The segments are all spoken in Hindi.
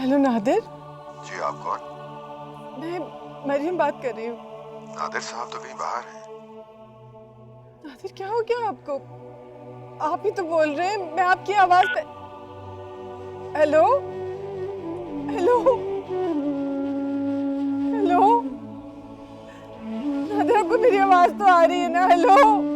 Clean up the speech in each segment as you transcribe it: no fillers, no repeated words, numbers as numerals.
हेलो नादिर। जी आप कौन? मैं मरियम बात कर रही हूँ। नादिर साहब तो कहीं बाहर हैं। नादिर क्या हो गया आपको? आप ही तो बोल रहे हैं, मैं आपकी आवाज पे। हेलो हेलो हेलो नादिर, आपको मेरी आवाज तो आ रही है ना? हेलो।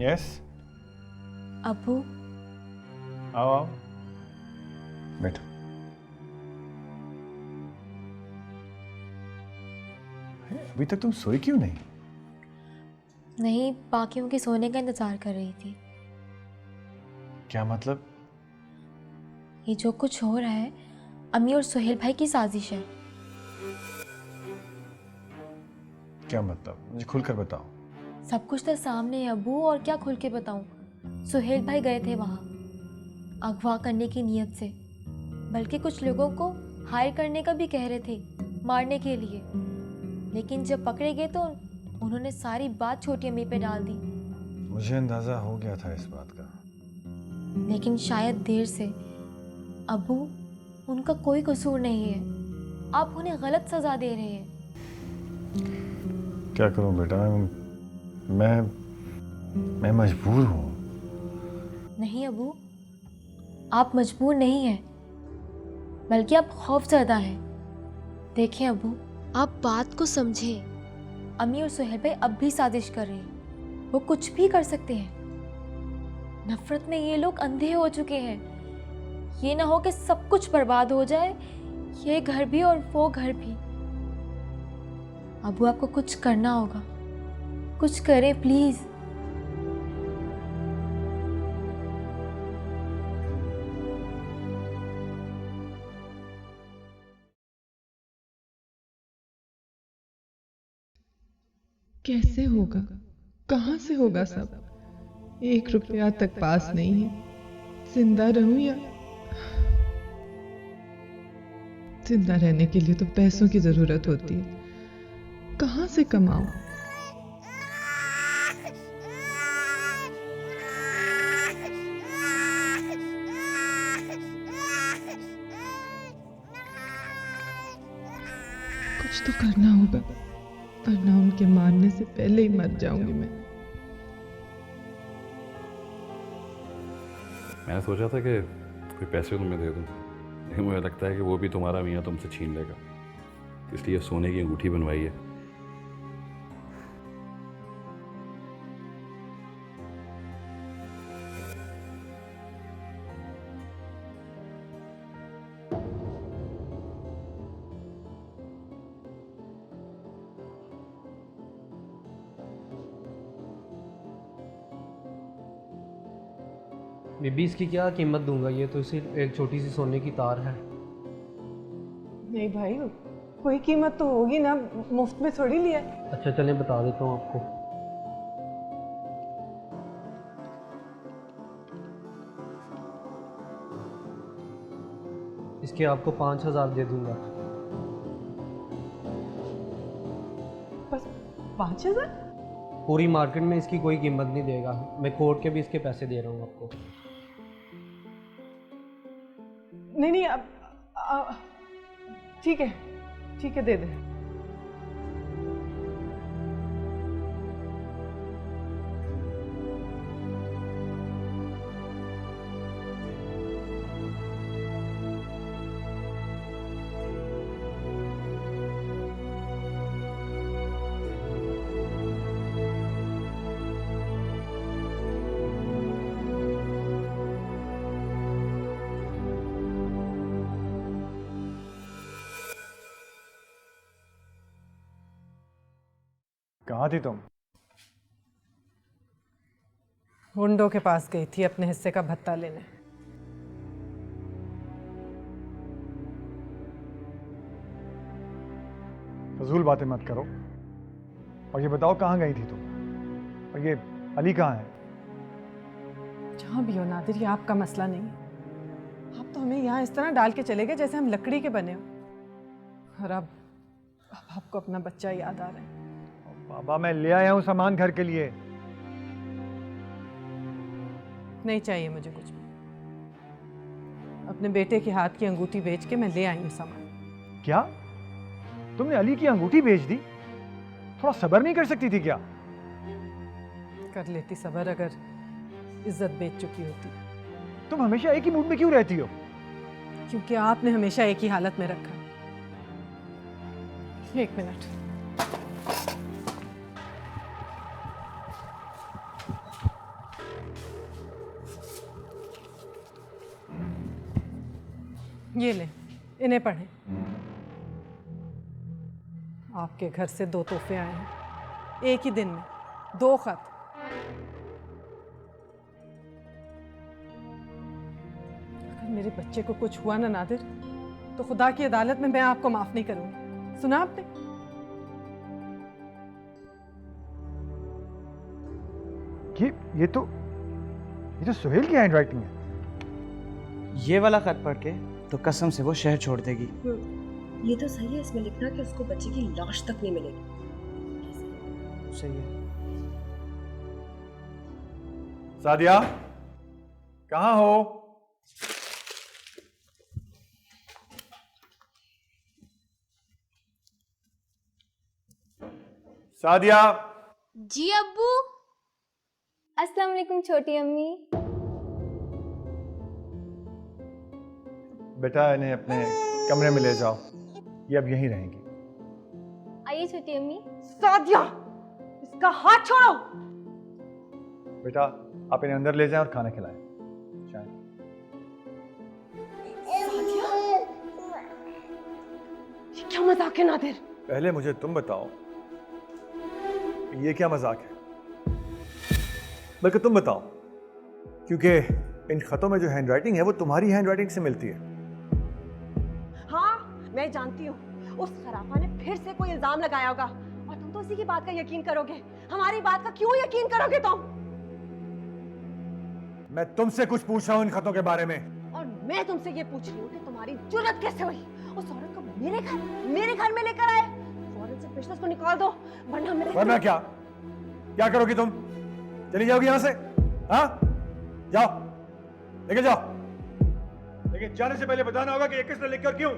यस। अबू, आओ आओ, बैठो। अभी तक तुम सोई क्यों नहीं? नहीं, बाकियों के सोने का इंतज़ार कर रही थी। क्या मतलब? ये जो कुछ हो रहा है अम्मी और सुहेल भाई की साजिश है। क्या मतलब, मुझे खुलकर बताओ। सब कुछ तो सामने है अबू, और क्या खुल के बताऊं। सुहेल भाई गए थे वहाँ अगवा करने की नीयत से, बल्कि कुछ लोगों को हायर करने का भी कह रहे थे, मारने के लिए। लेकिन जब पकड़े गए तो उन्होंने सारी बात छोटी अम्मी पे डाल दी। मुझे अंदाजा हो गया था इस बात का। लेकिन शायद देर से। अबू, उनका कोई कसूर नहीं है, आप उन्हें गलत सजा दे रहे हैं। क्या करूं बेटा, मैं मजबूर हूँ। नहीं अबू, आप मजबूर नहीं हैं, बल्कि आप खौफज़दा हैं। देखें अबू, आप बात को समझें। अम्मी और सुहेल भाई अब भी साजिश कर रहे हैं, वो कुछ भी कर सकते हैं। नफरत में ये लोग अंधे हो चुके हैं। ये ना हो कि सब कुछ बर्बाद हो जाए, ये घर भी और वो घर भी। अबू, आपको कुछ करना होगा, कुछ करें प्लीज़। कैसे होगा? कहाँ से होगा सब? 1 रुपया तक पास नहीं है। जिंदा रहूं या जिंदा रहने के लिए तो पैसों की जरूरत होती है। कहाँ से कमाऊं? कुछ तो करना होगा, वरना उनके मारने से पहले ही मर जाऊंगी मैं। मैंने सोचा था कि कोई पैसे तुम्हें दे दूं, लेकिन मुझे लगता है कि वो भी तुम्हारा मियाँ तुमसे छीन लेगा, इसलिए सोने की अंगूठी बनवाई है। बीबी, इसकी क्या कीमत दूंगा? ये तो सिर्फ एक छोटी सी सोने की तार है। नहीं भाई, कोई कीमत तो होगी ना, मुफ्त में थोड़ी लिया। अच्छा चलें, बता देता हूँ आपको। इसके आपको 5,000 दे दूंगा। बस 5,000? पूरी मार्केट में इसकी कोई कीमत नहीं देगा, मैं कोर्ट के भी इसके पैसे दे रहा हूँ आपको। नहीं, अब ठीक है, दे दे। कहाँ थी तुम? गुंडों के पास गई थी अपने हिस्से का भत्ता लेने। फजूल बातें मत करो और ये बताओ कहाँ गई थी तुम? और ये अली कहाँ है? जहाँ भी हो नादिर, ये आपका मसला नहीं है। आप तो हमें यहाँ इस तरह डाल के चले गए जैसे हम लकड़ी के बने हो। और अब आपको अपना बच्चा याद आ रहा है। बाबा मैं ले आया हूँ सामान घर के लिए। नहीं चाहिए मुझे कुछ भी। अपने बेटे के हाथ की अंगूठी बेच के मैं ले आई हूँ सामान। क्या तुमने अली की अंगूठी बेच दी? थोड़ा सब्र नहीं कर सकती थी क्या? कर लेती सबर अगर इज्जत बेच चुकी होती। तुम हमेशा एक ही मूड में क्यों रहती हो? क्योंकि आपने हमेशा एक ही हालत में रखा। एक मिनट। ये ले, इन्हें पढ़ें। आपके घर से 2 तोहफे आए हैं एक ही दिन में, 2 खत। अगर मेरे बच्चे को कुछ हुआ ना नादिर, तो खुदा की अदालत में मैं आपको माफ नहीं करूंगी। सुना आपने? ये तो सुहेल की हैंडराइटिंग है। ये वाला खत पढ़ के तो कसम से वो शहर छोड़ देगी। ये तो सही है इसमें लिखना कि उसको बच्चे की लाश तक नहीं मिलेगी। सही है। सादिया कहाँ हो? सादिया। जी अब्बू। अस्सलाम वालेकुम छोटी अम्मी। बेटा इन्हें अपने कमरे में ले जाओ, ये अब यहीं रहेंगी। आइए छोटी अम्मी। सादिया, इसका हाथ छोड़ो। बेटा आप इन्हें अंदर ले जाएं और खाना खिलाएं। चाय। ये क्या मजाक है नादिर? पहले मुझे तुम बताओ ये क्या मजाक है? बल्कि तुम बताओ, क्योंकि इन खतों में जो हैंडराइटिंग है वो तुम्हारी हैंडराइटिंग से मिलती है। हाँ, मैं जानती हूँ। उस खराफा ने फिर से कोई इल्जाम लगाया होगा और तुम तो उसी की बात का यकीन करोगे। हमारी बात का क्यों यकीन करोगे तुम? मैं तुमसे कुछ पूछ रहा हूँ इन खतों के बारे में। और मैं तुमसे ये पूछ रही हूँ कि तुम्हारी जुर्रत कैसे हुई उस औरत को मेरे घर में लेकर आए? फौरन से बिजनेस को निकाल दो, वरना क्या करोगी तुम? चली जाओगी यहाँ से? हाँ जाओ, लेके जाओ। लेकिन जाने से पहले बताना होगा कि ये किसने लिखकर क्यों।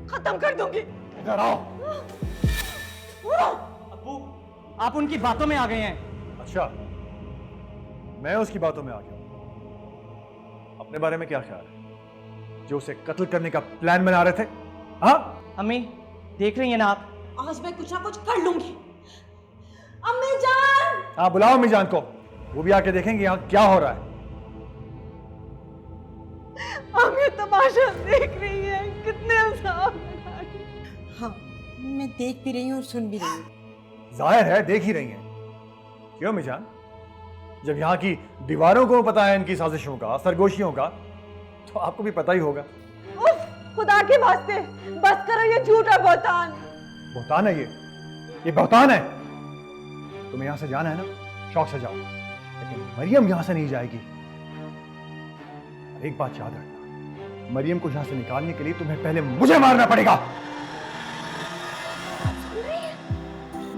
खत्म कर दूंगी। इधर आओ। अब्बू, आप उनकी बातों में आ गए हैं। अच्छा, मैं उसकी बातों में आ गया हूं। अपने बारे में क्या ख्याल है? जो उसे कत्ल करने का प्लान बना रहे थे? हाँ अम्मी देख रही हैं ना आप? आज मैं कुछ ना कुछ कर लूंगी। अम्मी जान! हाँ बुलाओ अम्मी जान को, वो भी आके देखेंगे यहाँ क्या हो रहा है। अम्मी तमाशा देख रही है, कितने इल्जाम लगा रही है। हाँ, मैं देख भी रही हूँ और सुन भी रही हूँ। जाहिर है देख ही रही हैं। क्यों अम्मी जान? जब यहाँ की दीवारों को पता है इनकी साजिशों का, सरगोशियों का, तो आपको भी पता ही होगा। उफ, खुदा के वास्ते बस करो ये झूठा बहतान। बहतान है ये बहतान है। तुम्हें यहाँ से जाना है ना, शौक से जाओ, लेकिन मरियम यहाँ से नहीं जाएगी। और एक बात याद रखना, मरियम को यहाँ से निकालने के लिए तुम्हें पहले मुझे मारना पड़ेगा।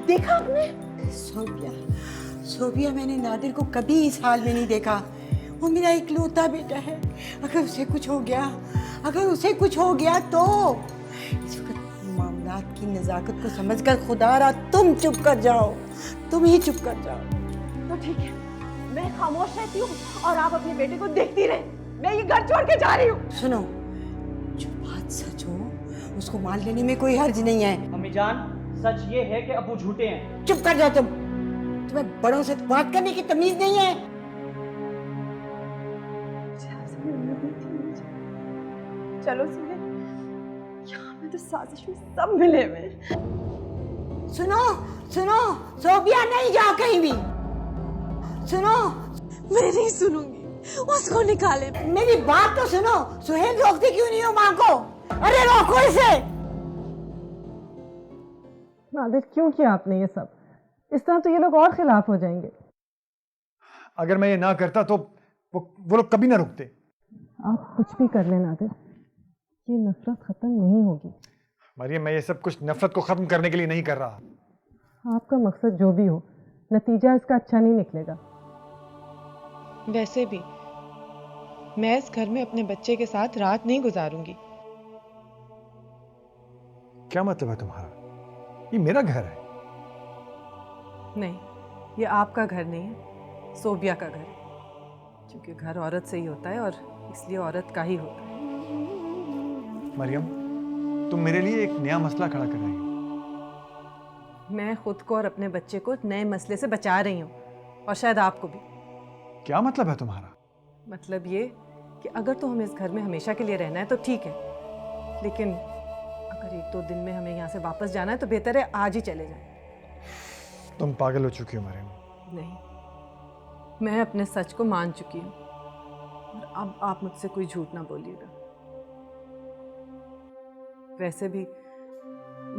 देखा आपने? सोबिया, मैंने नादिर को कभी इस हाल में नहीं देखा। वो मेरा इकलौता बेटा है। अगर उसे कुछ हो गया तो इस वक्त मामलात की नज़ाकत को समझकर खुदारा तुम चुप कर जाओ, तुम ही चुप कर जाओ। तो ठीक है, मैं खामोश रहती हूँ और आप अपने बेटे को देखती रहे। मैं ये घर छोड़ के जा रही हूँ। सुनो, जो बात सच हो उसको मान लेने में कोई हर्ज नहीं है। अम्मी जान, सच ये है कि अब्बू झूठे हैं। चुप कर जाओ तुम्हें बड़ों से बात करने की तमीज नहीं है। चलो सुने, यहाँ में तो साजिश में सब मिले हुए। सुनो सुनो, सोबिया नहीं जाओ कहीं भी। सुनो, मैं नहीं सुनूंगी, उसको निकाले। मेरी बात तो सुनो। सुहेल रोकती क्यों नहीं हो माँ को? अरे रोको इसे। नादिर क्यों किया आपने ये सब? इस तरह तो ये लोग और खिलाफ हो जाएंगे। अगर मैं ये ना करता तो वो लोग कभी ना रुकते। आप कुछ भी कर लें नादिर, ये नफरत खत्म नहीं होगी। मरियम, मैं ये सब कुछ नफरत को खत्म करने के लिए नहीं कर रहा। आपका मकसद जो भी हो, नतीजा इसका अच्छा नहीं निकलेगा। वैसे भी मैं इस घर में अपने बच्चे के साथ रात नहीं गुजारूंगी। क्या मतलब है तुम्हारा? ये मेरा घर है। नहीं, ये आपका घर नहीं है, सोबिया का घर है। क्योंकि घर औरत से ही होता है और इसलिए औरत का ही होता है। मरियम, तुम मेरे लिए एक नया मसला खड़ा कर रही हो। मैं खुद को और अपने बच्चे को नए मसले से बचा रही हूँ, और शायद आपको भी। क्या मतलब है तुम्हारा? मतलब ये कि अगर तो हमें इस घर में हमेशा के लिए रहना है तो ठीक है, लेकिन अगर 1-2 दिन में हमें यहाँ से वापस जाना है तो बेहतर है आज ही चले जाएं। तुम पागल हो चुकी हो मरियम। नहीं, मैं अपने सच को मान चुकी हूँ, और अब आप मुझसे कोई झूठ ना बोलिएगा। वैसे भी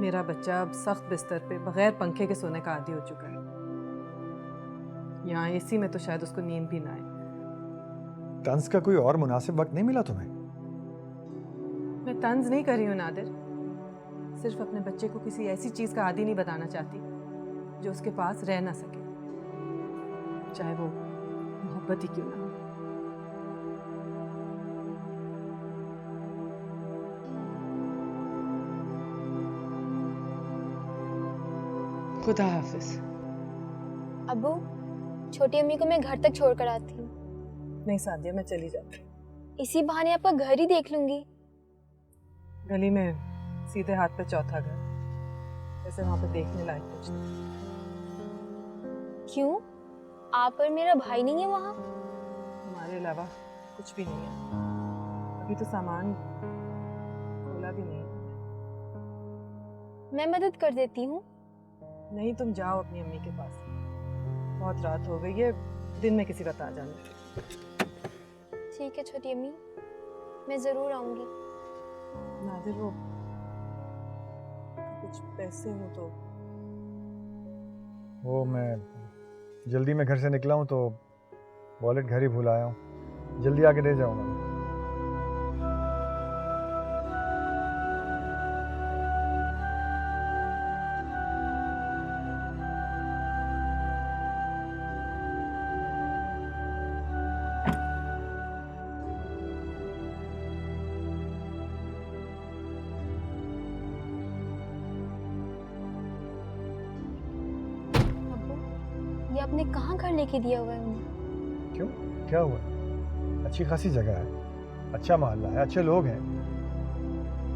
मेरा बच्चा अब सख्त बिस्तर पे बगैर पंखे के सोने का आदी हो चुका है। यहाँ एसी में तो शायद उसको नींद भी ना आए। तंज का कोई और मुनासिब वक्त नहीं मिला तुम्हें? मैं तंज नहीं कर रही हूँ नादिर, सिर्फ अपने बच्चे को किसी ऐसी चीज़ का आदी नहीं बताना चाहती जो उसके पास रह ना सके, चाहे वो मोहब्बत ही क्यों ना हो। खुदा हाफिज। अबू, छोटी अम्मी को मैं घर तक छोड़ कर आती हूँ। नहीं सादिया, मैं चली जाती हूँ। इसी बहाने आपका घर ही देख लूंगी। गली में सीधे हाथ पे चौथा घर, वैसे वहां पे देखने लायक कुछ नहीं। क्यों? आप और मेरा भाई नहीं है वहाँ? हमारे अलावा कुछ भी नहीं है। अभी तो सामान खोला भी नहीं है। मैं मदद कर देती हूँ। नहीं, तुम जाओ अपनी अम्मी के पास, बहुत रात हो गई है, दिन में किसी वक्त आ जाना। ठीक है छोटी अम्मी, मैं जरूर आऊंगी। नादिर, वो कुछ पैसे हो तो। वो मैं जल्दी में घर से निकला हूँ तो वॉलेट घर ही भूल आया हूँ। जल्दी आके दे जाऊँगा। ये आपने कहाँ घर लेके दिया हुआ है उन्हें? क्यों, क्या हुआ? अच्छी खासी जगह है, अच्छा मोहल्ला है, अच्छे लोग हैं।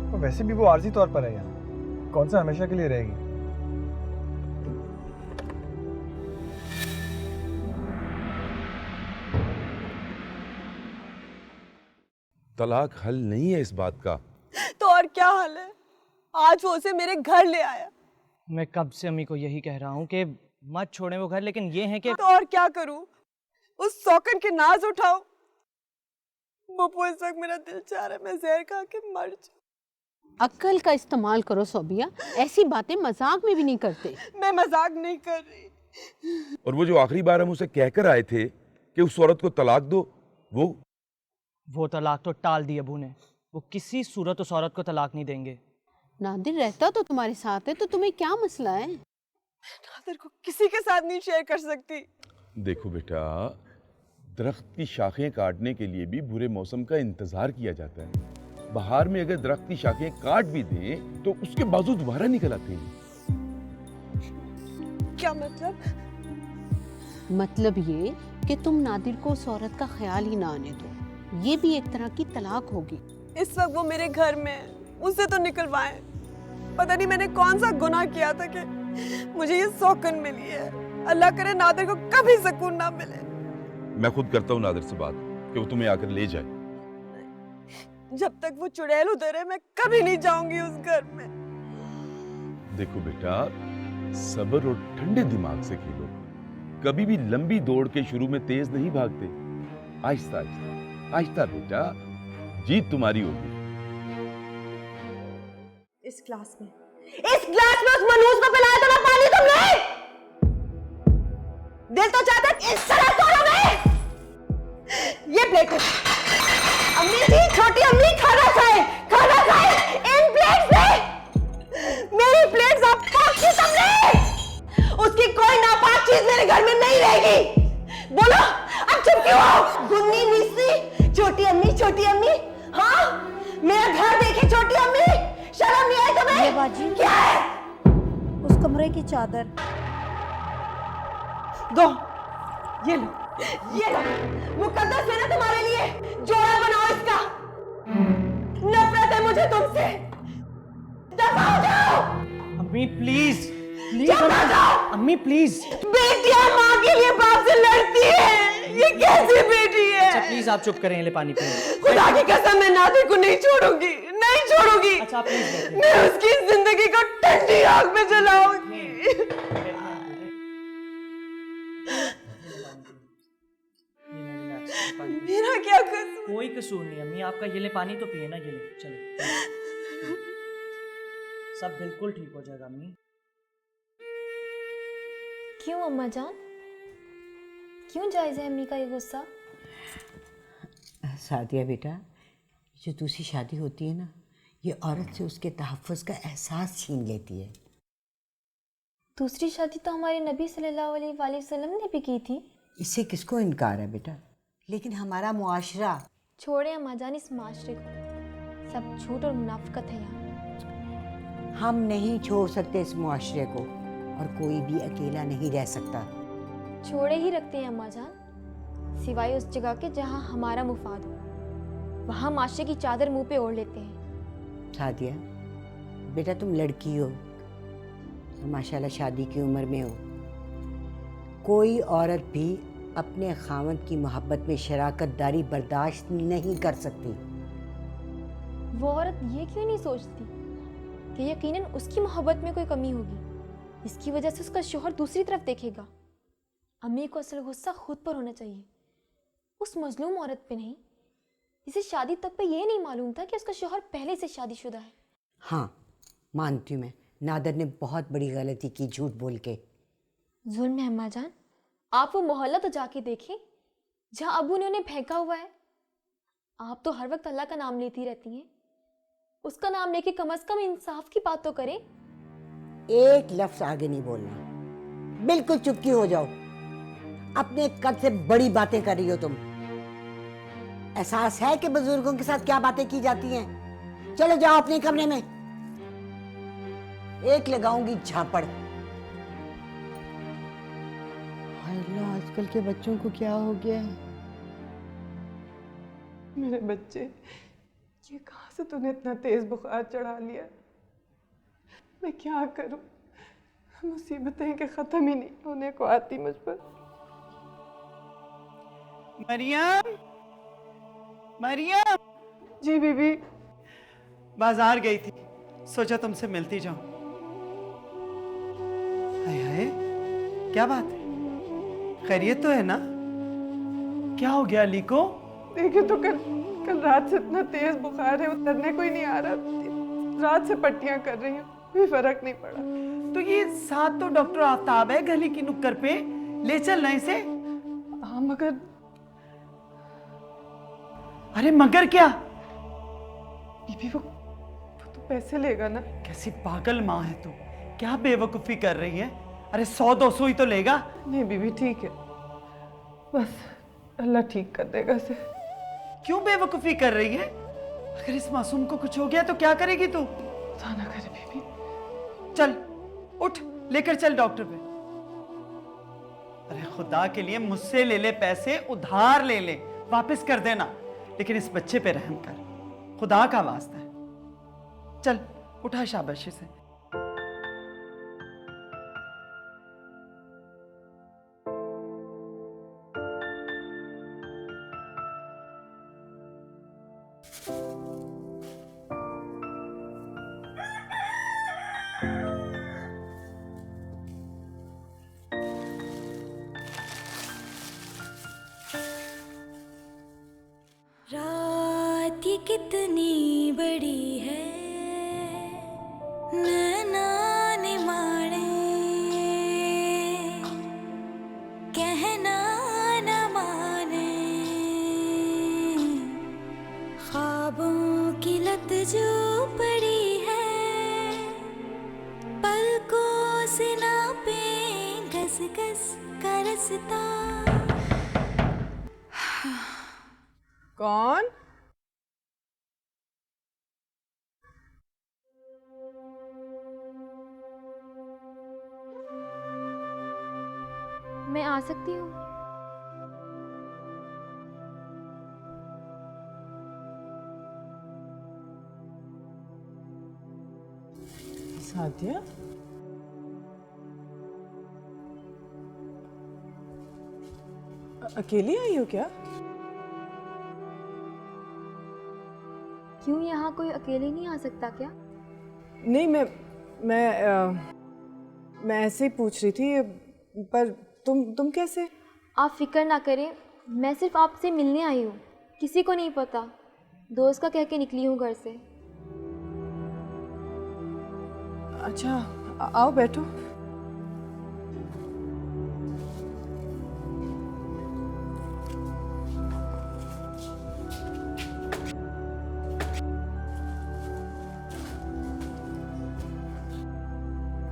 और वैसे भी वो आर्जी तौर पर है यहाँ, कौन सा हमेशा के लिए रहेगी। तलाक हल नहीं है इस बात का। तो और क्या हाल है? आज वो उसे मेरे घर ले आया। मैं कब से अम्मी को यही कह रहा हूँ कि मत छोड़ें वो घर, लेकिन ये है कि तो और क्या करूं? उस सौकन के नाज उठाओ। बप्पू, इस वक्त मेरा दिल चाह रहा है मैं जहर खा के मर जाऊं। अक्ल का इस्तेमाल करो सोबिया, ऐसी बातें मजाक में भी नहीं करते। मैं मजाक नहीं कर रही। और वो जो आखिरी बार हम उसे कहकर आए थे कि उस औरत को तलाक दो, वो तलाक तो टाल दी अबू ने। वो किसी सूरत उस औरत को तलाक नहीं देंगे। नादिर रहता तो तुम्हारे साथ है, तो तुम्हें क्या मसला है? नादिर को किसी के साथ नहीं शेयर कर सकती। देखो बेटा, दरख्त की शाखें काटने के लिए भी बुरे मौसम का इंतजार किया जाता है। बहार में अगर दरख्त की शाखें काट भी दें तो उसके बाजू दोबारा निकल आते हैं। क्या मतलब? मतलब ये कि तुम नादिर को उस औरत का ख्याल ही ना आने दो, ये भी एक तरह की तलाक होगी। इस वक्त वो मेरे घर में है, उससे तो निकलवाएं। पता नहीं मैंने कौन सा गुनाह किया था कि मुझे ये सौकन मिली है। अल्लाह करे नादिर को कभी सुकून ना मिले। मैं खुद करता हूँ नादिर से बात कि वो तुम्हें आकर ले जाए। जब तक वो चुड़ैल उधर है मैं कभी नहीं जाऊंगी उस घर में। देखो बेटा, सब्र और ठंडे दिमाग से खेलो। कभी भी लंबी दौड़ के शुरू में तेज नहीं भागते। आहिस्ता आहिस्ता आहिस्ता बेटा, जीत तुम्हारी होगी। इस ग्लास में उस मनहूस को पिलाया था ना पानी तुमने। दिल तो चाहता है इस तरह करोगे। ये प्लेट है। अम्मी जी, छोटी अम्मी, खाना खाए इन प्लेट से। मेरी प्लेट आप की तुमने। उसकी कोई नापाक चीज मेरे घर में नहीं रहेगी। बोलो अब चुप क्यों हो? गुन्नी मिस्री, छोटी अम्मी, हाँ मेरा घर देखे छोटी अम्मी, शर्म नहीं आई तुम्हें? ये बाजी क्या है? उस कमरे की चादर दो, ये लो मुकद्दस है ना तुम्हारे लिए। जोड़ा बनाओ इसका। नफरत है मुझे तुमसे। दफा हो जाओ। अम्मी प्लीज चुप हो जाओ। अम्मी प्लीज। बेटियां माँ के लिए बाप से लड़ती है। ये कैसी बेटी है? अच्छा प्लीज आप चुप करें, ले पानी पिए। खुदा की कसम, मैं नादिर को नहीं छोड़ूंगी। अच्छा प्लीज बैठिए। मैं उसकी जिंदगी को ठंडी आग में जलाऊंगी। मेरा क्या कसूर? कोई कसूर नहीं अम्मी, आपका ये ले पानी तो पिए ना, ये ले चलो। सब बिल्कुल ठीक हो जाएगा अम्मी। क्यों अम्मा जान, क्यों जायज़ है अम्मी का ये गुस्सा? सादिया बेटा, जो दूसरी शादी होती है ना, ये औरत से उसके तहफ़्फ़ुज़ का एहसास छीन लेती है। दूसरी शादी तो हमारे नबी सल्लल्लाहु अलैहि वसल्लम ने भी की थी। इससे किसको इनकार है बेटा? लेकिन हमारा मुआशरा। छोड़े अम्मा जान इस माशरे को, सब झूठ और मुनाफिकत है यहाँ। हम नहीं छोड़ सकते इस मुआशरे को, और कोई भी अकेला नहीं रह सकता। छोड़े ही रखते हैं अम्मा जान, सिवाय उस जगह के जहाँ हमारा मुफाद हो। वहाँ माशरे की चादर मुंह पे ओढ़ लेते हैं। सादिया बेटा, तुम लड़की हो और माशाल्लाह शादी की उम्र में हो। कोई औरत भी अपने खावंद की मोहब्बत में शराकतदारी बर्दाश्त नहीं कर सकती। वो औरत ये क्यों नहीं सोचती कि यकीनन उसकी मोहब्बत में कोई कमी होगी, इसकी वजह से उसका शोहर दूसरी तरफ देखेगा। अम्मी को असल गुस्सा खुद पर होना चाहिए, उस मजलूम औरत पे नहीं, जिसे शादी तक पे ये नहीं मालूम था कि उसका शोहर पहले से शादीशुदा है। हाँ मानती हूँ मैं, नादर ने बहुत बड़ी गलती की झूठ बोल के। जुल्म है अम्मा जान, आप वो मोहल्ला तो जाके देखें जहाँ अबू ने उन्हें फेंका हुआ है। आप तो हर वक्त अल्लाह का नाम लेती रहती हैं, उसका नाम लेके कम से कम इंसाफ की बात तो करें। एक लफ्ज आगे नहीं बोलना, बिल्कुल चुपकी हो जाओ। अपने कद से बड़ी बातें कर रही हो तुम। एहसास है कि बुजुर्गों के साथ क्या बातें की जाती हैं? चलो जाओ अपने कमरे में, एक लगाऊंगी झापड़। अल्लाह, आजकल के बच्चों को क्या हो गया है? मेरे बच्चे, ये कहाँ से तूने इतना तेज बुखार चढ़ा लिया? मैं क्या करूं? मुसीबतें के ख़त्म ही नहीं होने को आती मुझ पर। मरियम जी बीबी। बाजार गई थी, सोचा तुमसे मिलती जाऊं। हाय हाय, क्या बात है? खैरियत तो है ना? क्या हो गया अली को? देखिए तो कल रात से इतना तेज बुखार है, उतरने को ही नहीं आ रहा। रात से पट्टियां कर रही हूँ, कोई फर्क नहीं पड़ा। तो ये साथ तो डॉक्टर आफ्ताब है गली की नुक्कड़ पे, ले चलना इसे। हाँ मगर। अरे मगर क्या? बीबी वो तो पैसे लेगा ना। कैसी पागल माँ है तू, क्या बेवकूफी कर रही है? अरे 100-200 ही तो लेगा। नहीं बीबी ठीक है, बस अल्लाह ठीक कर देगा इसे। क्यों बेवकूफी कर रही है? अगर इस मासूम को कुछ हो गया तो क्या करेगी तू? खुदा ना करे बीबी। चल उठ, लेकर चल डॉक्टर पे। अरे खुदा के लिए मुझसे ले ले पैसे, उधार ले ले, वापस कर देना, लेकिन इस बच्चे पे रहम कर, खुदा का वास्ता है। चल उठा शाबाशी से। कितनी बड़ी है नैना निमाणे कहना न माने ख्वाबों की लत जो पड़ी है पलकों से नापे घस घस का रास्ता। कौन? मैं आ सकती हूँ? सादिया, अकेली आई हो क्या? क्यों, यहाँ कोई अकेले नहीं आ सकता क्या? नहीं, मैं ऐसे ही पूछ रही थी, पर तुम कैसे? आप फिक्र ना करें, मैं सिर्फ आपसे मिलने आई हूँ, किसी को नहीं पता। दोस्त का कह के निकली हूँ घर से। अच्छा, आओ बैठो।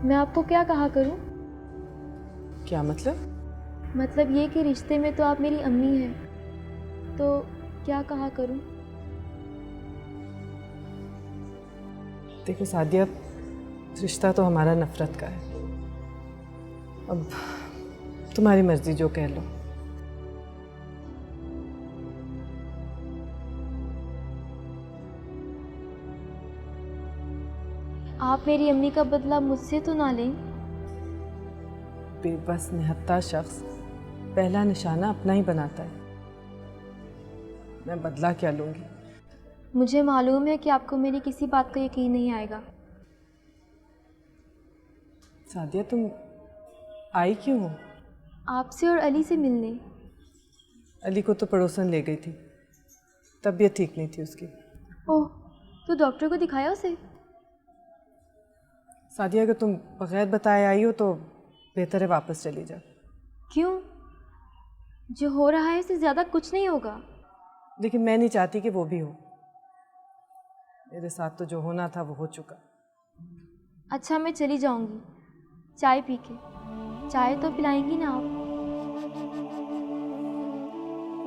मैं आपको क्या कहा करूँ? क्या मतलब? मतलब ये कि रिश्ते में तो आप मेरी अम्मी हैं, तो क्या कहा करूँ? देखो सादिया, रिश्ता तो हमारा नफरत का है। अब तुम्हारी मर्जी, जो कह लो। आप मेरी अम्मी का बदला मुझसे तो ना लें। बेबस निहत्था शख्स पहला निशाना अपना ही बनाता है। मैं बदला क्या लूँगी? मुझे मालूम है कि आपको मेरी किसी बात का यकीन नहीं आएगा। सादिया, तुम आई क्यों हो? आपसे और अली से मिलने। अली को तो पड़ोसन ले गई थी, तबीयत ठीक नहीं थी उसकी। ओह, तो डॉक्टर को दिखाया उसे? सादिया, अगर तुम बगैर बताए आई हो तो बेहतर है वापस चली जाओ। क्यों? जो हो रहा है इससे ज़्यादा कुछ नहीं होगा। लेकिन मैं नहीं चाहती कि वो भी हो। मेरे साथ तो जो होना था वो हो चुका। अच्छा, मैं चली जाऊंगी चाय पी के। चाय तो पिलाएंगी ना आप?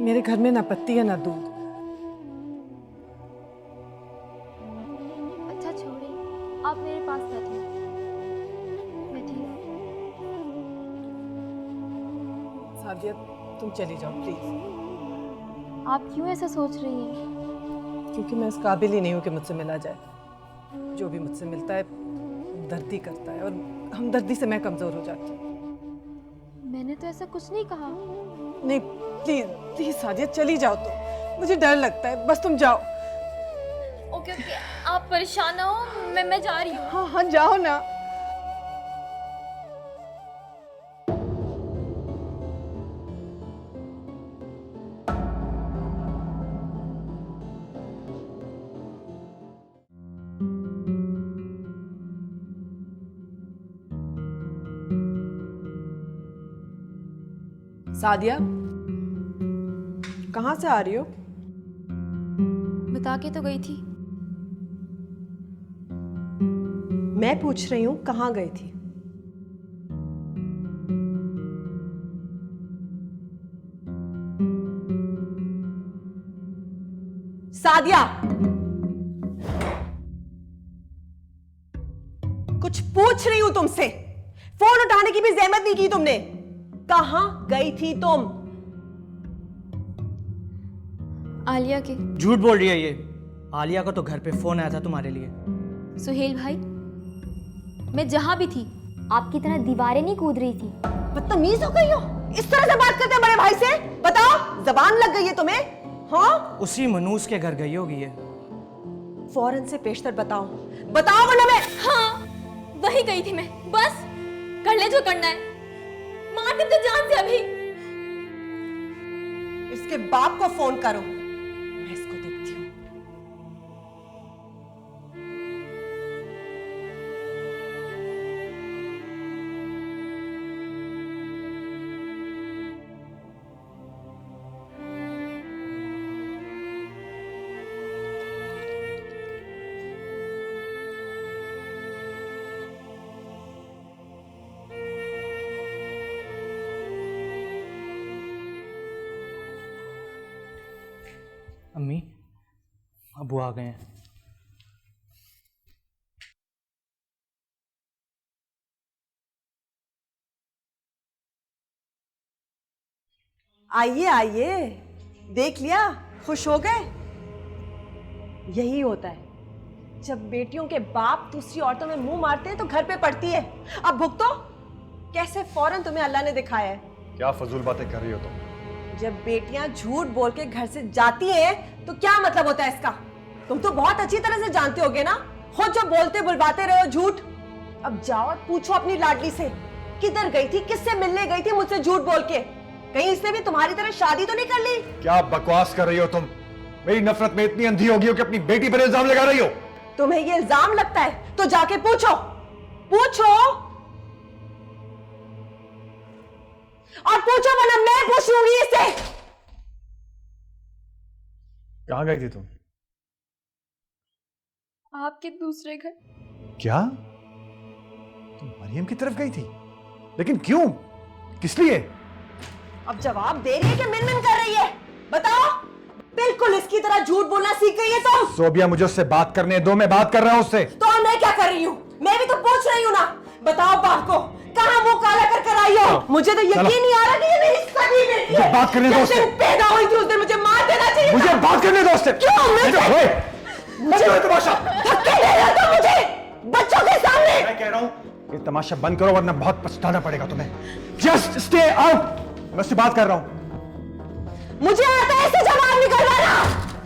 मेरे घर में ना पत्ती है ना दूध। अच्छा छोड़िए, आप मेरे पास बैठिए। बैठिए। सादिया, तुम चली जाओ प्लीज। आप क्यों ऐसा सोच रही हैं? क्योंकि मैं इस काबिल ही नहीं हूँ कि मुझसे मिला जाए। जो भी मुझसे मिलता है हमदर्दी करता है, और हमदर्दी से मैं कमज़ोर हो जाती हूँ। मैंने तो ऐसा कुछ नहीं कहा। नहीं, प्लीज प्लीज सादिया, चली जाओ। तो मुझे डर लगता है, बस तुम जाओ। ओके ओके, आप परेशान ना हो, मैं जा रही हूँ। हाँ हाँ, जाओ ना। सादिया, कहाँ से आ रही हो? बता के तो गई थी। मैं पूछ रही हूँ कहाँ गई थी? सादिया, कुछ पूछ रही हूँ तुमसे। फोन उठाने की भी जहमत नहीं की तुमने। कहाँ गई थी तुम? आलिया के। झूठ बोल रही है ये। आलिया का तो घर पे फोन आया था तुम्हारे लिए। सुहेल भाई, मैं जहां भी थी आपकी तरह दीवारें नहीं कूद रही थी। बदतमीज हो गई हो, इस तरह से बात करते हैं बड़े भाई से? बताओ, जबान लग गई है तुम्हें? हाँ, उसी मनूस के घर गई होगी ये। फौरन से पेशतर बताओ, बताओ वरना मैं। हाँ, वही गई थी मैं। बस कर ले जो करना है। मार दे तो जान से अभी। इसके बाप को फोन करो, मैं इसको देखती हूँ। अम्मी, अबू आ गए हैं। आइए आइए, देख लिया, खुश हो गए? यही होता है, जब बेटियों के बाप दूसरी औरतों में मुंह मारते हैं तो घर पे पड़ती है। अब भुगतो। कैसे फौरन तुम्हें अल्लाह ने दिखाया है। क्या फजूल बातें कर रही हो तुम? जब बेटियां झूठ बोल के घर से जाती हैं तो क्या मतलब होता है इसका? तुम तो बहुत अच्छी तरह से जानते होगे ना, खुद जो बोलते बुलवाते रहे हो झूठ। अब जाओ और पूछो अपनी लाडली से, किधर गई थी, किससे मिलने गई थी मुझसे झूठ बोल के? कहीं इसने भी तुम्हारी तरह शादी तो नहीं कर ली? क्या बकवास कर रही हो तुम? मेरी नफरत में इतनी अंधी हो गई हो कि अपनी बेटी पर इल्जाम लगा रही हो। तुम्हें ये इल्जाम लगता है तो जाके पूछो, पूछो और पूछो, वरना मैं पूछ लूंगी इससे। कहां गई थी तुम? आपके दूसरे घर। क्या तुम मरियम की तरफ गई थी? लेकिन क्यों, किस लिए? अब जवाब दे रही है कि मिन कर रही है? बताओ। बिल्कुल इसकी तरह झूठ बोलना सीख गई है तुम। सोबिया, मुझे उससे बात करने दो, मैं बात कर रहा हूं उससे। तो मैं क्या कर रही हूँ? मैं भी तो पूछ रही हूँ ना। बताओ बाप को, कहाँ मुंह काला कर आई हो? मुझे तो यकीन नहीं आ रहा कि ये मेरी सगी बेटी है। बात करने दो उससे। पैदा हुई थी उस दिन मुझे मार देना चाहिए। मुझे बात करने दो उससे। क्यों? मुझे तमाशा धक्के दे रहा था मुझे बच्चों के सामने। मैं कह रहा हूँ ये तमाशा बंद करो वरना बहुत पछताना पड़ेगा तुम्हें। Just stay out. मैं उससे बात कर रहा हूँ। मुझे आता है इससे जवाब निकलवाना।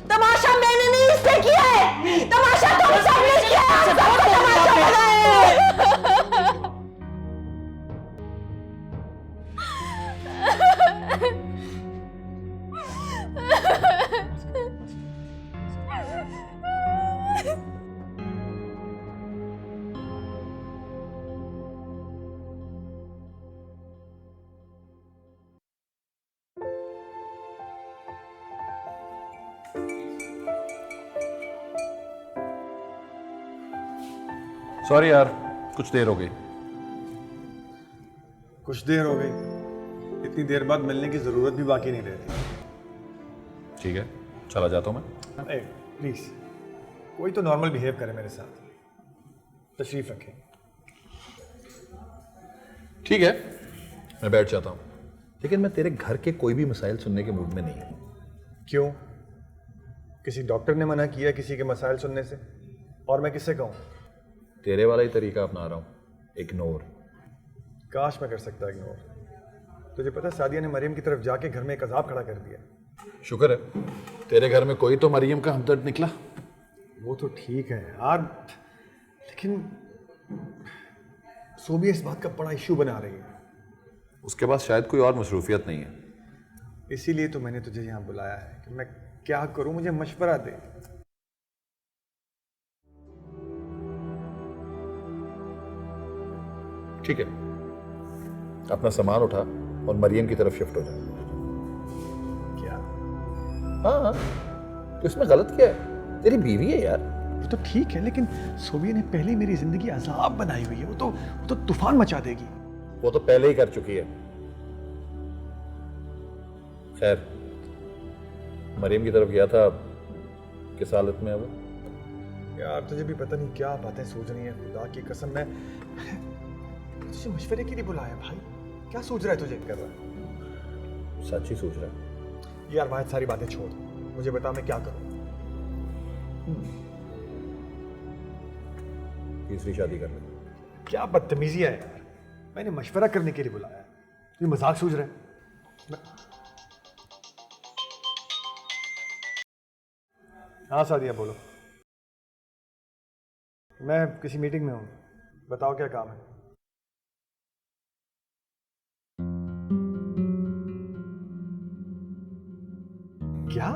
तमाशा मैंने नहीं इससे किया है, तमाशा तुम सबने किया है। सबको तमाशा बना है। सॉरी यार, कुछ देर हो गई। कुछ देर हो गई? इतनी देर बाद मिलने की जरूरत भी बाकी नहीं रहती। ठीक है, चला जाता हूँ मैं। प्लीज कोई तो नॉर्मल बिहेव करे मेरे साथ। तशरीफ रखें। ठीक है, मैं बैठ जाता हूँ, लेकिन मैं तेरे घर के कोई भी मसाइल सुनने के मूड में नहीं हूँ। क्यों? किसी डॉक्टर ने मना किया किसी के मसाइल सुनने से? और मैं किससे कहूँ? तेरे वाला ही तरीका अपना रहा हूँ, इग्नोर। काश मैं कर सकता इग्नोर। तुझे पता सादिया ने मरियम की तरफ जाके घर में एक अजाब खड़ा कर दिया। शुक्र है तेरे घर में कोई तो मरियम का हमदर्द निकला। वो तो ठीक है यार, लेकिन सोबिया इस बात का बड़ा इशू बना रही है। उसके पास शायद कोई और मसरूफियत नहीं है। इसीलिए तो मैंने तुझे यहाँ बुलाया है कि मैं क्या करूँ, मुझे मशवरा दे। ठीक है, अपना सामान उठा और मरियम की तरफ शिफ्ट हो जा। क्या? हाँ, तो इसमें गलत क्या है? तेरी बीवी है यार। वो तो ठीक है, लेकिन सोबिया ने पहले मेरी जिंदगी अजाब बनाई हुई है। वो तो तूफान मचा देगी। वो तो पहले ही कर चुकी है। खैर, मरियम की तरफ गया था, किस हालत में है वो? यार तुझे भी पता नहीं क्या बातें सोच रही है। खुदा की कसम, मैं तुझे मशवरे के लिए बुलाया भाई। क्या सोच रहा है? तुझे कर रहा है? सच ही सोच रहा है यार। भाई सारी बातें छोड़, मुझे बता मैं क्या करूं। तीसरी शादी कर ले। क्या बदतमीजी है यार, मैंने मशवरा करने के लिए बुलाया। तू मजाक सूझ रहा है? हाँ सादिया बोलो। मैं किसी मीटिंग में हूँ, बताओ क्या काम है? क्या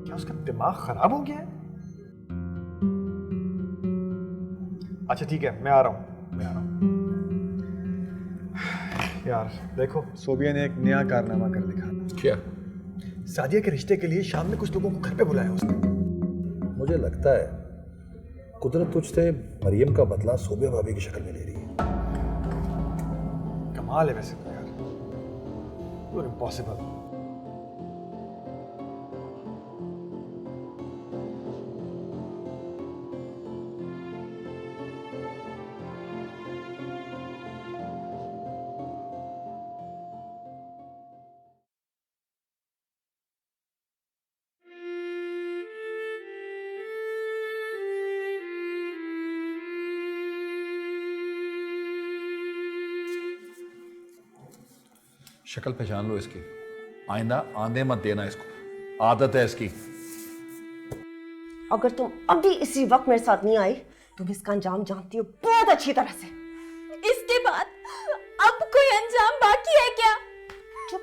क्या उसका दिमाग खराब हो गया है? अच्छा ठीक है, मैं आ रहा हूँ। यार देखो, सोबिया ने एक नया कारनामा कर दिखाया। क्या? सादिया के रिश्ते के लिए शाम में कुछ लोगों को घर पे बुलाया उसने। मुझे लगता है कुदरत तुझसे मरियम का बदला सोबिया भाभी की शक्ल में ले रही है। कमाल है वैसे तो यार, इम्पॉसिबल। शक्ल पहचान लो इसकी, आइंदा आंधे मत देना इसको, आदत है इसकी। अगर तुम अभी इसी वक्त मेरे साथ नहीं आई, तुम इसका अंजाम जानती हो बहुत अच्छी तरह से। इसके बाद अब कोई अंजाम बाकी है क्या? चुप,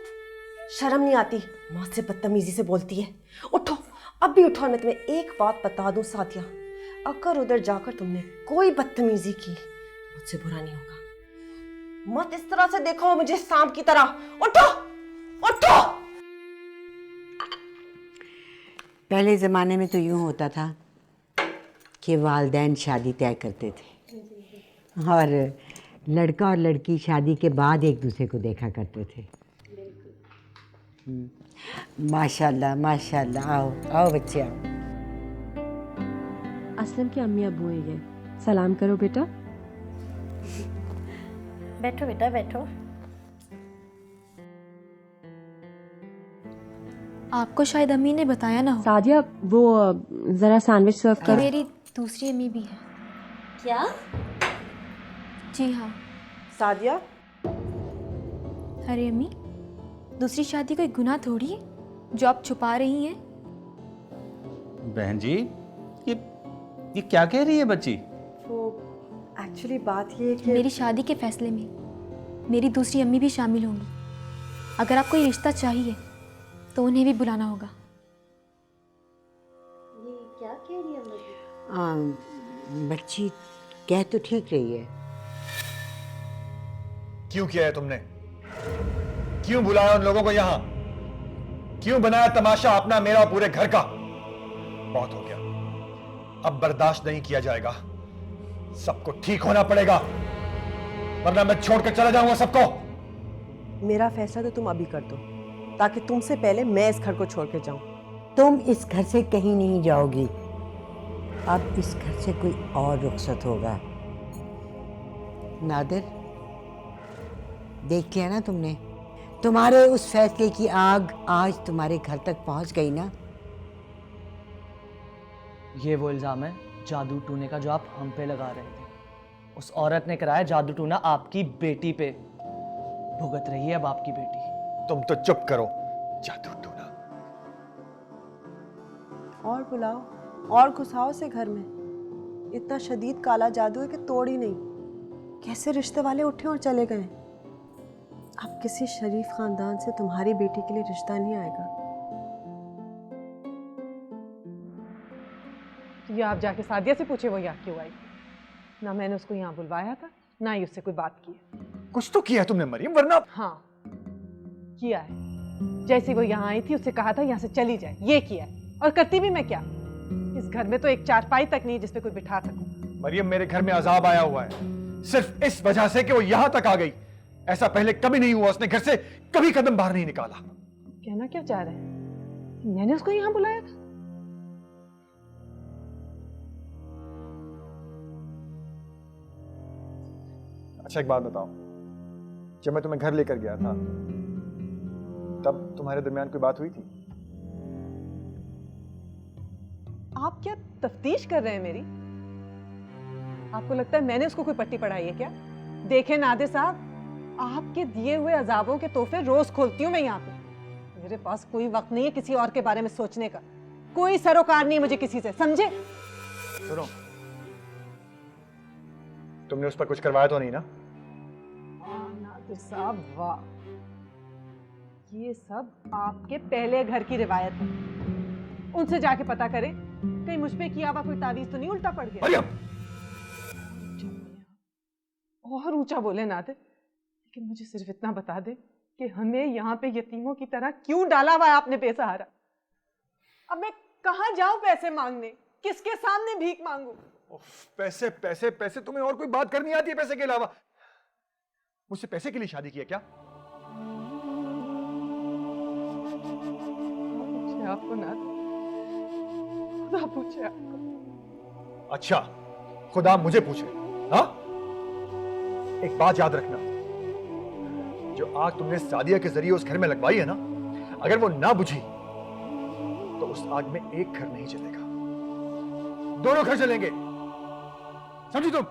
शर्म नहीं आती? मुझसे बदतमीजी से बोलती है। उठो, अब भी उठो। और मैं तुम्हें एक बात बता दूं साथिया, अगर उधर जाकर तुमने कोई बदतमीजी की मुझसे बुरा नहीं होगा। मत इस तरह से देखो मुझे सांप की तरह। उठो उठो। पहले ज़माने में तो यूँ होता था कि वालिदैन शादी तय करते थे और लड़का और लड़की शादी के बाद एक दूसरे को देखा करते थे। माशाल्लाह माशाल्लाह। आओ आओ बच्चे आओ। असलम की अम्मी अबू है ये, सलाम करो बेटा। बैठो बेटा बैठो। आपको शायद अम्मी ने बताया ना हो। सादिया वो ज़रा सैंडविच सर्व कर। मेरी दूसरी अम्मी भी है। क्या? जी हाँ। सादिया? अरे अम्मी, दूसरी शादी कोई गुनाह थोड़ी है जो आप छुपा रही हैं। बहन जी, ये क्या कह रही है बच्ची? वो एक्चुअली बात ये है कि मेरी शादी के फैसले में मेरी दूसरी अम्मी भी शामिल होंगी। अगर आप कोई रिश्ता चाहिए तो उन्हें भी बुलाना होगा। ये क्या कह रही है बच्ची कह तो ठीक रही है। क्यों किया है तुमने? क्यों बुलाया उन लोगों को यहां? क्यों बनाया तमाशा अपना, मेरा, पूरे घर का? बहुत हो गया, अब बर्दाश्त नहीं किया जाएगा। सबको ठीक होना पड़ेगा, वरना मैं छोड़कर चला जाऊंगा सबको। मेरा फैसला तो तुम अभी कर दो, ताकि तुमसे पहले मैं इस घर को छोड़ के जाऊं। तुम इस घर से कहीं नहीं जाओगी, अब इस घर से कोई और रुखसत होगा। नादिर, देख लिया ना तुमने? तुम्हारे उस फैसले की आग आज तुम्हारे घर तक पहुंच गई ना। ये वो इल्ज़ाम है जादू टूने का जो आप हम पे लगा रहे थे। उस औरत ने कराया जादू टूना आपकी बेटी पे। भुगत रही है अब आपकी बेटी। तुम तो चुप करो, जादू टूना। और बुलाओ और घुसाओ से घर में। इतना शदीद काला जादू है कि तोड़ ही नहीं। कैसे रिश्ते वाले उठे और चले गए। अब किसी शरीफ खानदान से तुम्हारी बेटी के लिए रिश्ता नहीं आएगा। ये आप जाके सादिया से पूछे वो यहाँ क्यों आई। ना मैंने उसको यहाँ बुलवाया था, ना ही उससे कोई बात की है। कुछ तो किया है तुमने मरियम, वरना। हाँ किया है। जैसे वो यहाँ आई थी उससे कहा था यहाँ से चली जाए, ये किया है। और करती भी मैं क्या? इस घर में तो एक चारपाई तक नहीं जिस पे कोई बिठा सकूं। मरियम, मेरे घर में अजाब आया हुआ है सिर्फ इस वजह से कि वो यहां तक आ गई। ऐसा पहले कभी नहीं हुआ, उसने घर से कभी कदम बाहर नहीं निकाला। कहना क्या चाह रहे हैं? मैंने उसको यहाँ बुलाया था? अच्छा एक बात बताओ, जब मैं तुम्हें घर लेकर गया था तब तुम्हारे दरमियान कोई बात हुई थी? आप क्या तफ्तीश कर रहे हैं मेरी? आपको लगता है मैंने उसको कोई पट्टी पढ़ाई है क्या? देखें नादिर साहब, आपके दिए हुए अजाबों के तोहफे रोज खोलती हूँ मैं यहाँ पे। मेरे पास कोई वक्त नहीं है किसी और के बारे में सोचने का। कोई सरोकार नहीं है मुझे किसी से, समझे? सुनो, तुमने उस पर कुछ करवाया तो नहीं ना? नादिर साहब वाह, ये सब आपके पहले घर की रिवायत है। उनसे जाके पता करें कहीं मुझ पे किया हुआ कोई तावीज तो नहीं उल्टा पड़ गया। और ऊंचा बोले नादिर, लेकिन मुझे सिर्फ इतना बता दे कि हमें यहाँ पे यतीमों की तरह क्यों डाला हुआ है आपने बेसहारा? अब मैं कहाँ जाऊं पैसे मांगने? किसके सामने भीख मांगू? पैसे पैसे पैसे, तुम्हें और कोई बात करनी आती है पैसे के अलावा? मुझसे पैसे के लिए शादी किया क्या? आपको ना खुदा पूछे आपको। अच्छा, खुदा मुझे पूछे? हाँ, एक बात याद रखना, जो आग तुमने सादिया के जरिए उस घर में लगवाई है ना, अगर वो ना बुझी तो उस आग में एक घर नहीं जलेगा, दोनों घर जलेंगे। समझी तुम?